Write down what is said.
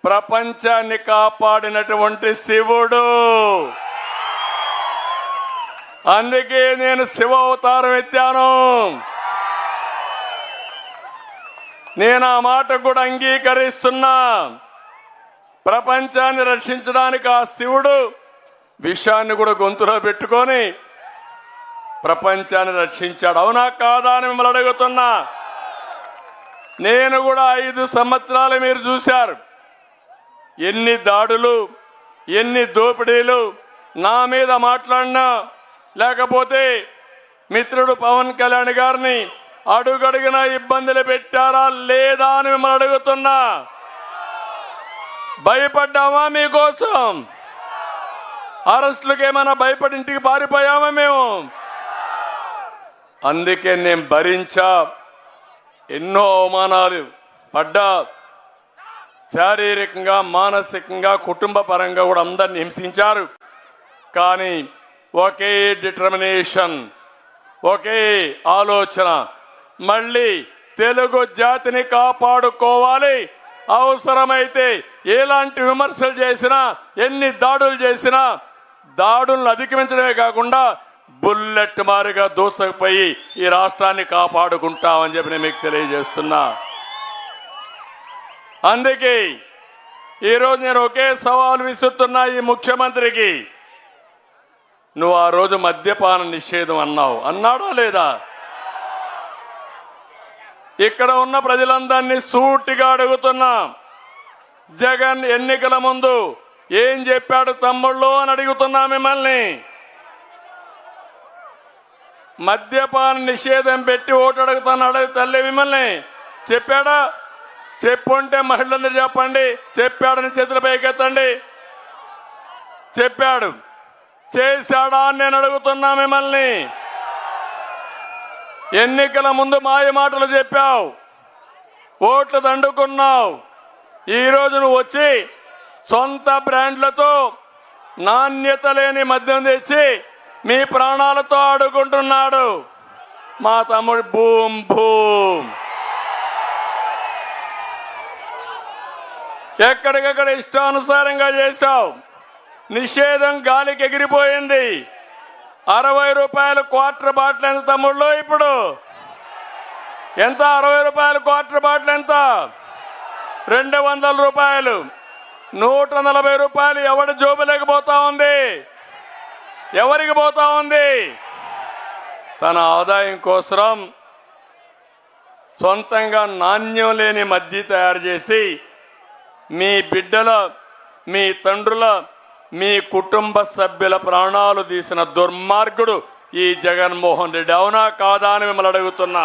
ప్రపంచాన్ని కాపాడినటువంటి శివుడు. అందుకే నేను శివ అవతారం ఎత్తాను. నేను ఆ మాట కూడా అంగీకరిస్తున్నా. ప్రపంచాన్ని రక్షించడానికి ఆ శివుడు విషాన్ని కూడా గొంతులో పెట్టుకొని ప్రపంచాన్ని రక్షించాడు. అవునా కాదా అని మిమ్మల్ని అడుగుతున్నా. నేను కూడా 5 సంవత్సరాలు మీరు చూశారు. ఎన్ని దాడులు, ఎన్ని దోపిడీలు నా మీద మాట్లాడినా, లేకపోతే మిత్రుడు పవన్ కళ్యాణ్ గారిని అడుగడుగున ఇబ్బందులు పెట్టారా లేదా అని మిమ్మల్ని అడుగుతున్నా. భయపడ్డామా మీకోసం? అరెస్టులకు ఏమైనా భయపడి ఇంటికి పారిపోయామా మేము? అందుకే నేను భరించా. ఎన్నో అవమానాలు పడ్డా. శారీరకంగా, మానసికంగా, కుటుంబ పరంగా కూడా అందరిని హింసించారు. కానీ ఒకే డిటర్మినేషన్, ఒకే ఆలోచన, మళ్ళీ తెలుగు జాతిని కాపాడుకోవాలి. అవసరమైతే ఎలాంటి విమర్శలు చేసినా, ఎన్ని దాడులు చేసినా దాడులను అధిగమించడమే కాకుండా బుల్లెట్ మారిగా దూసుకుపోయి ఈ రాష్ట్రాన్ని కాపాడుకుంటామని చెప్పి నేను మీకు తెలియజేస్తున్నా. అందుకే ఈరోజు నేను ఒకే సవాల్ విసురుతున్నా ఈ ముఖ్యమంత్రికి. నువ్వు ఆ రోజు మద్యపాన నిషేధం అన్నాడా లేదా? ఇక్కడ ఉన్న ప్రజలందరినీ సూటిగా అడుగుతున్నా. జగన్ ఎన్నికల ముందు ఏం చెప్పాడు తమ్ముళ్ళు అని అడుగుతున్నా మిమ్మల్ని. మద్యపాన నిషేధం పెట్టి ఓటు అడుగుతున్నాడు తల్లి మిమ్మల్ని. చెప్పాడా? చెప్పుంటే మహిళలందరూ చెప్పండి. చెప్పాడని చేతుల పైకెత్తండి. చెప్పాడు. చేశాడా అని నేను అడుగుతున్నా మిమ్మల్ని. ఎన్నికల ముందు మాయ మాటలు చెప్పావు, ఓట్లు దండుకున్నావు. ఈరోజు నువ్వు వచ్చి సొంత బ్రాండ్లతో నాణ్యత లేని మద్యం తెచ్చి మీ ప్రాణాలతో ఆడుకుంటున్నాడు మా తమ్ముడు. భూమ్ భూమ్ ఎక్కడికక్కడ ఇష్టానుసారంగా చేశావు. నిషేధం గాలికి ఎగిరిపోయింది. 60 రూపాయలు క్వార్టర్ బాటిల్ ఎంత తమ్ముళ్ళు? ఇప్పుడు ఎంత? 60 రూపాయలు క్వార్టర్ బాటిల్ ఎంత? 200 రూపాయలు. 140 రూపాయలు ఎవరి జోబులోకి పోతా ఉంది? ఎవరికి పోతా ఉంది? తన ఆదాయం కోసం సొంతంగా నాణ్యం లేని మద్యం తయారు చేసి మీ బిడ్డల, మీ తండ్రుల, మీ కుటుంబ సభ్యుల ప్రాణాలు తీసిన దుర్మార్గుడు ఈ జగన్మోహన్ రెడ్డి. అవునా కాదా అని మిమ్మల్ని అడుగుతున్నా.